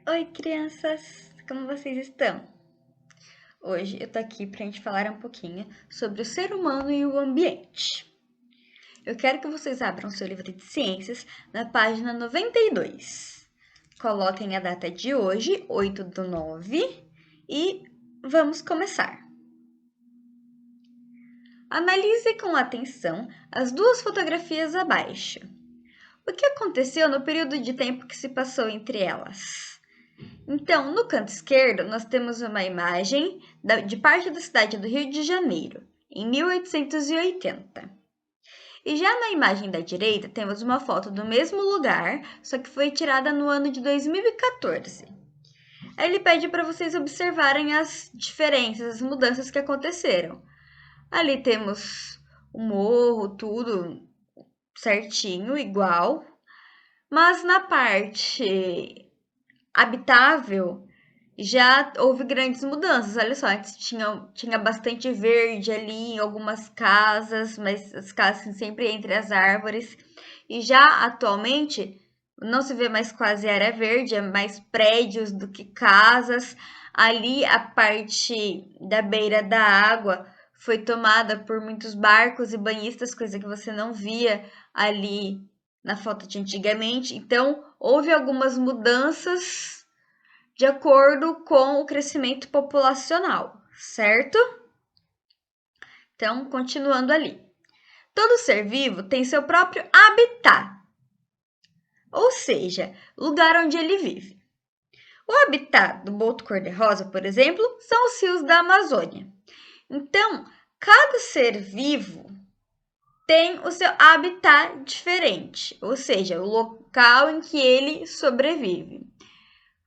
Oi, crianças! Como vocês estão? Hoje eu tô aqui pra gente falar um pouquinho sobre o ser humano e o ambiente. Eu quero que vocês abram seu livro de ciências na página 92. Coloquem a data de hoje, 8/9, e vamos começar. Analise com atenção as duas fotografias abaixo. O que aconteceu no período de tempo que se passou entre elas? Então, no canto esquerdo, nós temos uma imagem de parte da cidade do Rio de Janeiro, em 1880. E já na imagem da direita, temos uma foto do mesmo lugar, só que foi tirada no ano de 2014. Aí ele pede para vocês observarem as diferenças, as mudanças que aconteceram. Ali temos o morro, tudo certinho, igual, mas na parte habitável já houve grandes mudanças. Olha só, antes tinha bastante verde ali em algumas casas, mas as casas sempre entre as árvores. E já atualmente não se vê mais quase área verde, é mais prédios do que casas. Ali a parte da beira da água foi tomada por muitos barcos e banhistas, coisa que você não via ali na foto de antigamente. Então, houve algumas mudanças de acordo com o crescimento populacional, certo? Então, continuando ali. Todo ser vivo tem seu próprio habitat, ou seja, lugar onde ele vive. O habitat do boto cor-de-rosa, por exemplo, são os rios da Amazônia. Então, cada ser vivo tem o seu habitat diferente, ou seja, o local em que ele sobrevive.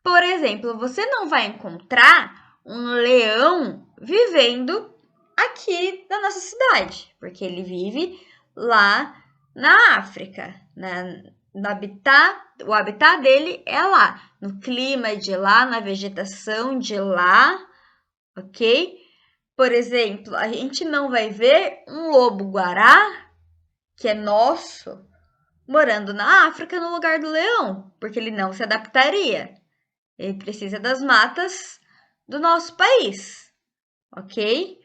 Por exemplo, você não vai encontrar um leão vivendo aqui na nossa cidade, porque ele vive lá na África, o habitat dele é lá, no clima de lá, na vegetação de lá, ok? Por exemplo, a gente não vai ver um lobo-guará, que é nosso, morando na África no lugar do leão, porque ele não se adaptaria. Ele precisa das matas do nosso país, ok?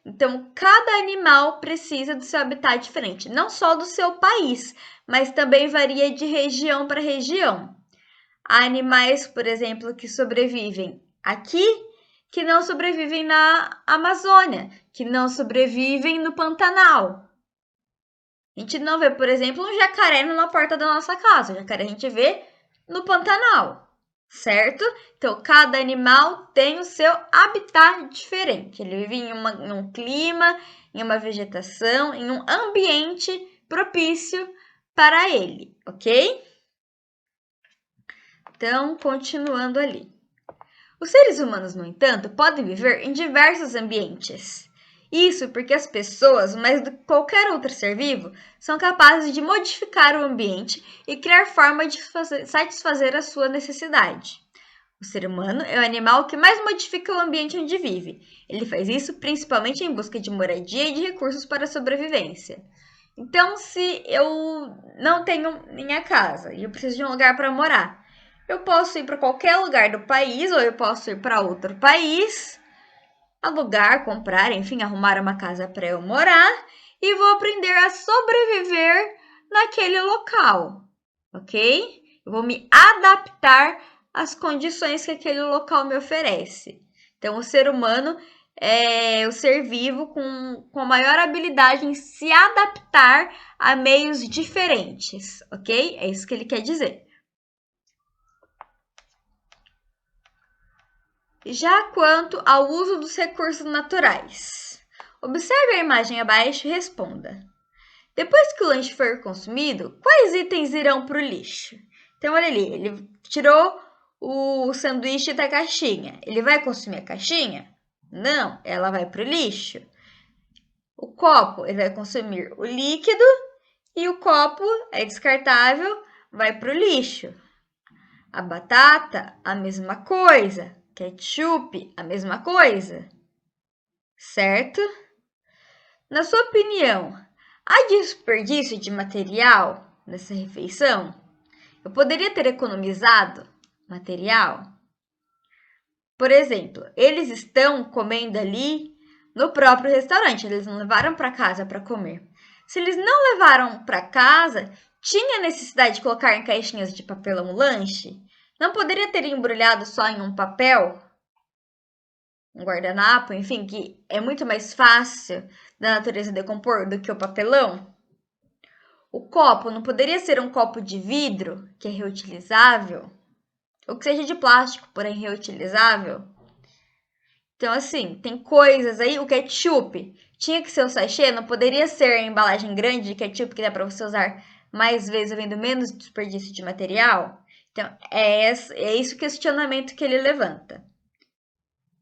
Então, cada animal precisa do seu habitat diferente, não só do seu país, mas também varia de região para região. Há animais, por exemplo, que sobrevivem aqui, que não sobrevivem na Amazônia, que não sobrevivem no Pantanal. A gente não vê, por exemplo, um jacaré na porta da nossa casa. O jacaré a gente vê no Pantanal, certo? Então, cada animal tem o seu habitat diferente. Ele vive em um clima, em uma vegetação, em um ambiente propício para ele, ok? Então, continuando ali. Os seres humanos, no entanto, podem viver em diversos ambientes. Isso porque as pessoas, mais do que qualquer outro ser vivo, são capazes de modificar o ambiente e criar forma de satisfazer a sua necessidade. O ser humano é o animal que mais modifica o ambiente onde vive. Ele faz isso principalmente em busca de moradia e de recursos para a sobrevivência. Então, se eu não tenho minha casa e eu preciso de um lugar para morar, eu posso ir para qualquer lugar do país ou eu posso ir para outro país, alugar, comprar, enfim, arrumar uma casa para eu morar e vou aprender a sobreviver naquele local, ok? Eu vou me adaptar às condições que aquele local me oferece. Então, o ser humano é o ser vivo com a maior habilidade em se adaptar a meios diferentes, ok? É isso que ele quer dizer. Já quanto ao uso dos recursos naturais, observe a imagem abaixo e responda. Depois que o lanche for consumido, quais itens irão para o lixo? Então, olha ali, ele tirou o sanduíche da caixinha. Ele vai consumir a caixinha? Não, ela vai para o lixo. O copo, ele vai consumir o líquido e o copo é descartável, vai para o lixo. A batata, a mesma coisa. Ketchup, a mesma coisa, certo? Na sua opinião, há desperdício de material nessa refeição? Eu poderia ter economizado material? por exemplo, eles estão comendo ali no próprio restaurante, eles não levaram para casa para comer. Se eles não levaram para casa, tinha necessidade de colocar em caixinhas de papelão o lanche? Não poderia ter embrulhado só em um papel? Um guardanapo, enfim, que é muito mais fácil da natureza decompor do que o papelão? O copo não poderia ser um copo de vidro, que é reutilizável? Ou que seja de plástico, porém reutilizável? Então, assim, tem coisas aí. O ketchup tinha que ser o sachê, não poderia ser a embalagem grande de ketchup que dá para você usar mais vezes, havendo menos desperdício de material. Então, é esse o questionamento que ele levanta.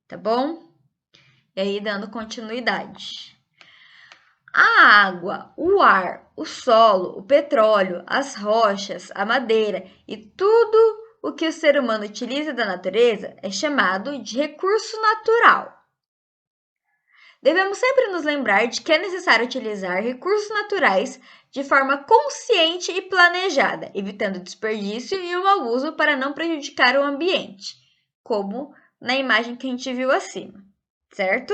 Tá bom? E aí, dando continuidade. A água, o ar, o solo, o petróleo, as rochas, a madeira e tudo o que o ser humano utiliza da natureza é chamado de recurso natural. Devemos sempre nos lembrar de que é necessário utilizar recursos naturais de forma consciente e planejada, evitando desperdício e o mau uso para não prejudicar o ambiente, como na imagem que a gente viu acima, certo?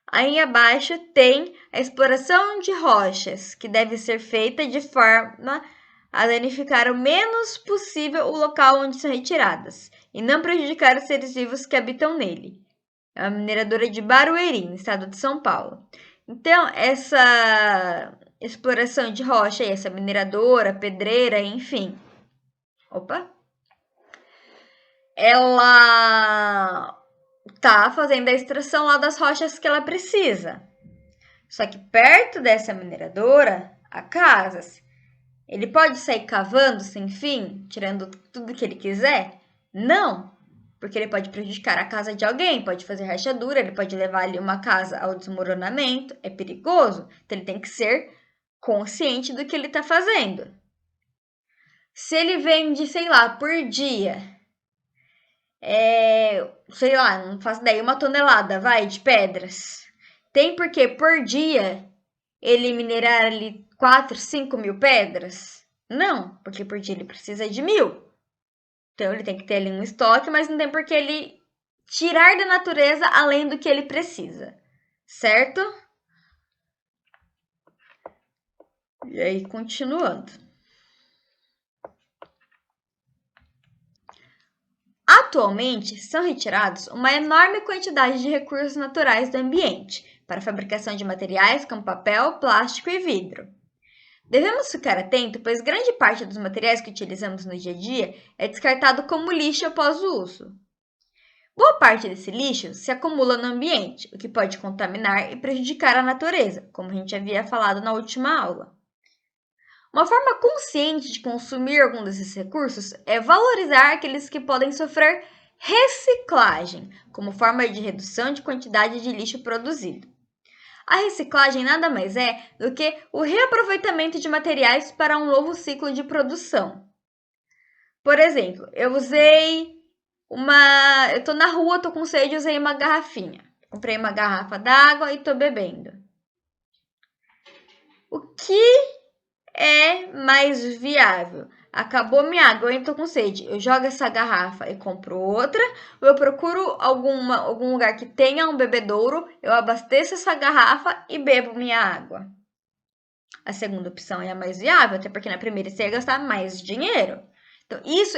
Aí abaixo tem a exploração de rochas, que deve ser feita de forma a danificar o menos possível o local onde são retiradas e não prejudicar os seres vivos que habitam nele. É a mineradora de Barueri, no estado de São Paulo. Então, essa exploração de rocha, essa mineradora, pedreira, enfim. Ela tá fazendo a extração lá das rochas que ela precisa. Só que perto dessa mineradora, há casas. Ele pode sair cavando sem fim, tirando tudo que ele quiser? Não, porque ele pode prejudicar a casa de alguém, pode fazer rachadura, ele pode levar ali uma casa ao desmoronamento, é perigoso. Então ele tem que ser consciente do que ele está fazendo. Se ele vende, sei lá, por dia, sei lá, não faço ideia, 1 tonelada, vai, de pedras. Tem porque por dia ele minerar ali 4, 5 mil pedras? Não, porque por dia ele precisa de 1.000. Então ele tem que ter ali um estoque, mas não tem por que ele tirar da natureza além do que ele precisa, certo? E aí, continuando. Atualmente, são retirados uma enorme quantidade de recursos naturais do ambiente para a fabricação de materiais como papel, plástico e vidro. Devemos ficar atento, pois grande parte dos materiais que utilizamos no dia a dia é descartado como lixo após o uso. Boa parte desse lixo se acumula no ambiente, o que pode contaminar e prejudicar a natureza, como a gente havia falado na última aula. Uma forma consciente de consumir algum desses recursos é valorizar aqueles que podem sofrer reciclagem, como forma de redução de quantidade de lixo produzido. A reciclagem nada mais é do que o reaproveitamento de materiais para um novo ciclo de produção. Por exemplo, eu tô na rua, tô com sede, usei uma garrafinha. Comprei uma garrafa d'água e tô bebendo. O que é mais viável? Acabou minha água, eu tô com sede. Eu jogo essa garrafa e compro outra, ou eu procuro algum lugar que tenha um bebedouro, eu abasteço essa garrafa e bebo minha água. A segunda opção é a mais viável, até porque na primeira você ia gastar mais dinheiro. Então, isso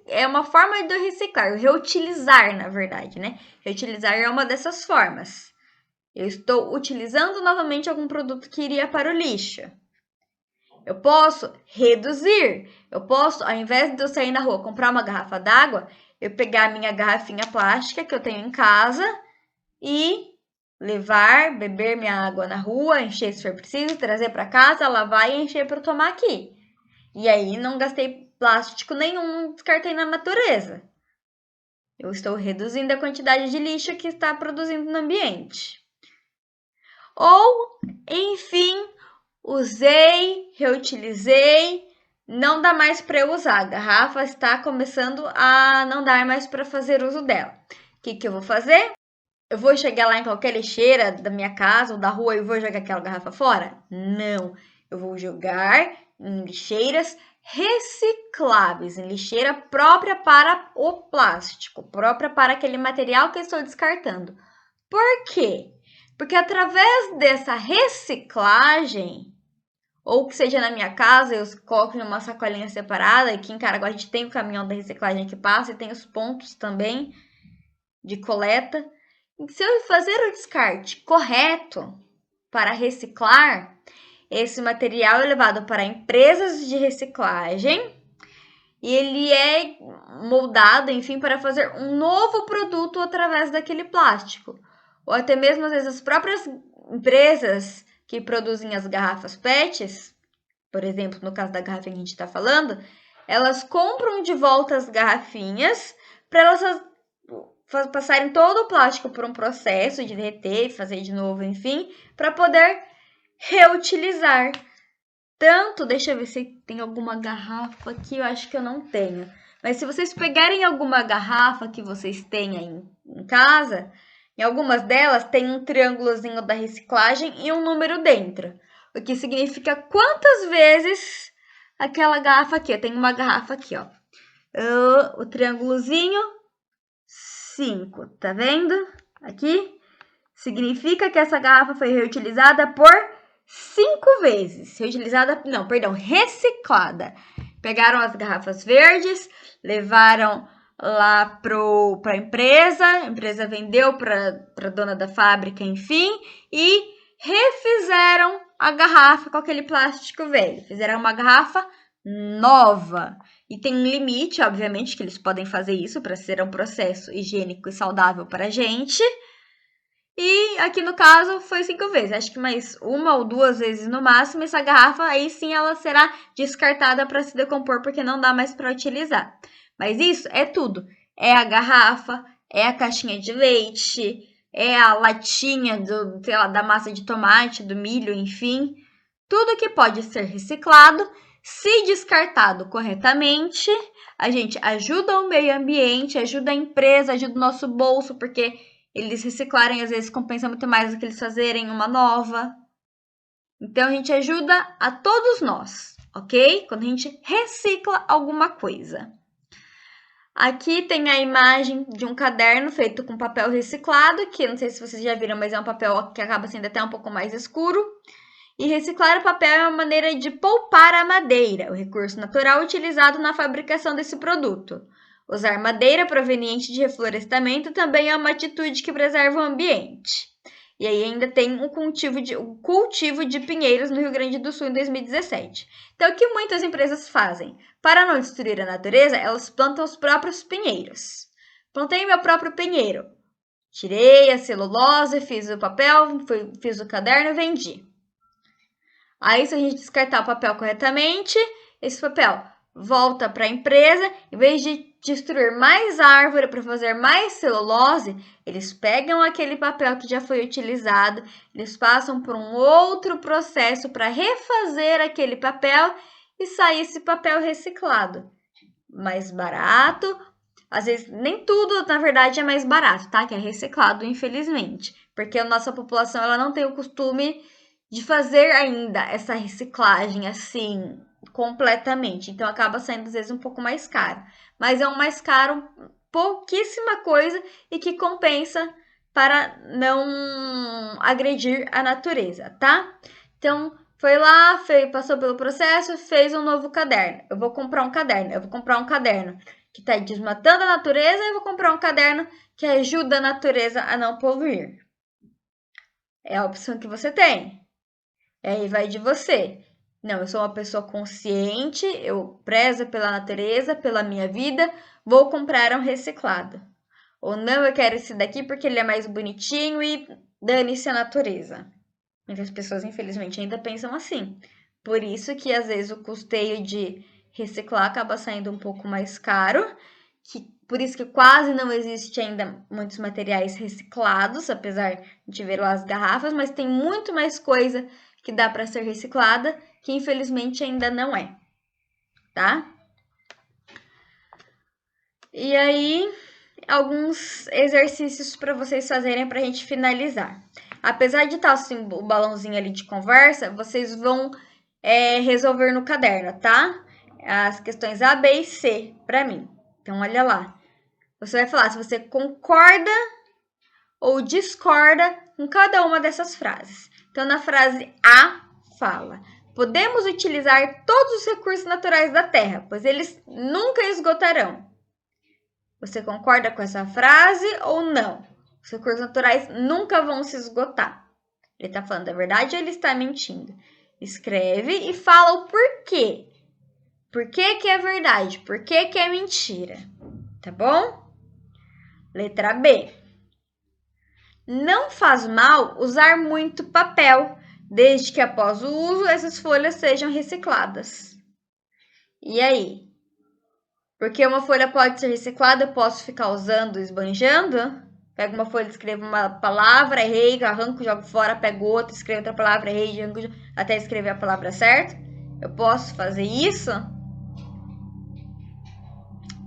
é uma forma de reciclar, reutilizar, na verdade, né? Reutilizar é uma dessas formas. Eu estou utilizando novamente algum produto que iria para o lixo. Eu posso reduzir. Eu posso, ao invés de eu sair na rua comprar uma garrafa d'água, eu pegar a minha garrafinha plástica que eu tenho em casa e levar, beber minha água na rua, encher se for preciso, trazer para casa, lavar e encher para eu tomar aqui. E aí não gastei plástico nenhum, não descartei na natureza. Eu estou reduzindo a quantidade de lixo que está produzindo no ambiente. Ou, enfim, usei, reutilizei, não dá mais para eu usar. A garrafa está começando a não dar mais para fazer uso dela. O que eu vou fazer? Eu vou chegar lá em qualquer lixeira da minha casa ou da rua e vou jogar aquela garrafa fora? Não. Eu vou jogar em lixeiras recicláveis, em lixeira própria para o plástico, própria para aquele material que eu estou descartando. Por quê? Porque através dessa reciclagem, ou que seja na minha casa, eu coloco numa sacolinha separada, aqui em Caraguá a gente tem o caminhão da reciclagem que passa e tem os pontos também de coleta. E se eu fazer o descarte correto para reciclar, esse material é levado para empresas de reciclagem e ele é moldado, enfim, para fazer um novo produto através daquele plástico. Ou até mesmo, às vezes, as próprias empresas que produzem as garrafas PETs, por exemplo, no caso da garrafinha que a gente está falando, elas compram de volta as garrafinhas para elas passarem todo o plástico por um processo de derreter, fazer de novo, enfim, para poder reutilizar. Tanto, deixa eu ver se tem alguma garrafa aqui, eu acho que eu não tenho. Mas se vocês pegarem alguma garrafa que vocês tenham em casa, em algumas delas tem um triângulozinho da reciclagem e um número dentro. O que significa quantas vezes aquela garrafa aqui. Eu tenho uma garrafa aqui, ó. O triângulozinho, 5, tá vendo? Aqui. Significa que essa garrafa foi reutilizada por 5 vezes. Reciclada. Pegaram as garrafas verdes, levaram lá para a empresa vendeu para a dona da fábrica, enfim, e refizeram a garrafa com aquele plástico velho. Fizeram uma garrafa nova. E tem um limite, obviamente, que eles podem fazer isso para ser um processo higiênico e saudável para a gente. E aqui no caso foi 5 vezes, acho que mais 1 ou 2 vezes no máximo. Essa garrafa aí sim ela será descartada para se decompor porque não dá mais para utilizar. Mas isso é tudo, é a garrafa, é a caixinha de leite, é a latinha da massa de tomate, do milho, enfim. Tudo que pode ser reciclado, se descartado corretamente, a gente ajuda o meio ambiente, ajuda a empresa, ajuda o nosso bolso, porque eles reciclarem, às vezes, compensa muito mais do que eles fazerem uma nova. Então, a gente ajuda a todos nós, ok? Quando a gente recicla alguma coisa. Aqui tem a imagem de um caderno feito com papel reciclado, que eu não sei se vocês já viram, mas é um papel que acaba sendo até um pouco mais escuro. E reciclar o papel é uma maneira de poupar a madeira, o recurso natural utilizado na fabricação desse produto. Usar madeira proveniente de reflorestamento também é uma atitude que preserva o ambiente. E aí ainda tem o cultivo de pinheiros no Rio Grande do Sul em 2017. Então, o que muitas empresas fazem? Para não destruir a natureza, elas plantam os próprios pinheiros. Plantei meu próprio pinheiro. Tirei a celulose, fiz o papel, fiz o caderno e vendi. Aí, se a gente descartar o papel corretamente, esse papel volta para a empresa. Em vez de destruir mais árvore para fazer mais celulose, eles pegam aquele papel que já foi utilizado, eles passam por um outro processo para refazer aquele papel e sair esse papel reciclado. Mais barato, às vezes nem tudo, na verdade, é mais barato, tá? Que é reciclado, infelizmente, porque a nossa população ela não tem o costume de fazer ainda essa reciclagem assim completamente. Então acaba saindo às vezes um pouco mais caro. Mas é um mais caro, pouquíssima coisa e que compensa para não agredir a natureza, tá? Então foi lá, passou pelo processo, fez um novo caderno. Eu vou comprar um caderno que está desmatando a natureza e eu vou comprar um caderno que ajuda a natureza a não poluir. É a opção que você tem. Aí vai de você. Não, eu sou uma pessoa consciente, eu prezo pela natureza, pela minha vida, vou comprar um reciclado. Ou não, eu quero esse daqui porque ele é mais bonitinho e dane-se a natureza. Muitas pessoas, infelizmente, ainda pensam assim. Por isso que, às vezes, o custeio de reciclar acaba saindo um pouco mais caro. Por isso que quase não existe ainda muitos materiais reciclados, apesar de ver lá as garrafas, mas tem muito mais coisa que dá para ser reciclada, que infelizmente ainda não é, tá? E aí, alguns exercícios para vocês fazerem para a gente finalizar. Apesar de estar assim, o balãozinho ali de conversa, vocês vão resolver no caderno, tá? as questões A, B e C para mim. Então, olha lá. Você vai falar se você concorda ou discorda com cada uma dessas frases. Então, na frase A, fala: podemos utilizar todos os recursos naturais da Terra, pois eles nunca esgotarão. Você concorda com essa frase ou não? Os recursos naturais nunca vão se esgotar. Ele está falando a verdade ou ele está mentindo? Escreve e fala o porquê. Por que é verdade? Por que é mentira? Tá bom? Letra B. Não faz mal usar muito papel, desde que após o uso essas folhas sejam recicladas. E aí? Porque uma folha pode ser reciclada, eu posso ficar usando, esbanjando? Pego uma folha, escrevo uma palavra, errei, arranco, jogo fora, pego outra, escrevo outra palavra, errei, arranco, até escrever a palavra certa? Eu posso fazer isso?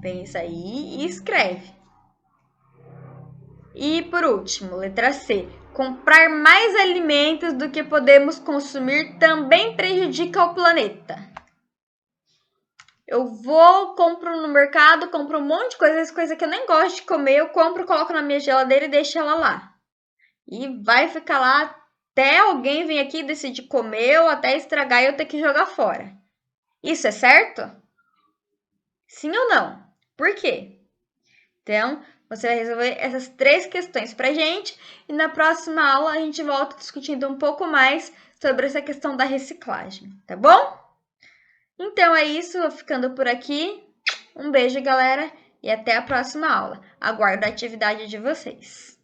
Pensa aí e escreve. E por último, letra C. Comprar mais alimentos do que podemos consumir também prejudica o planeta. Eu compro no mercado, compro um monte de coisa que eu nem gosto de comer, eu compro, coloco na minha geladeira e deixo ela lá. E vai ficar lá até alguém vir aqui decidir comer ou até estragar e eu ter que jogar fora. Isso é certo? Sim ou não? Por quê? Então, você vai resolver essas 3 questões pra gente e na próxima aula a gente volta discutindo um pouco mais sobre essa questão da reciclagem, tá bom? Então é isso, vou ficando por aqui. Um beijo, galera, e até a próxima aula. Aguardo a atividade de vocês.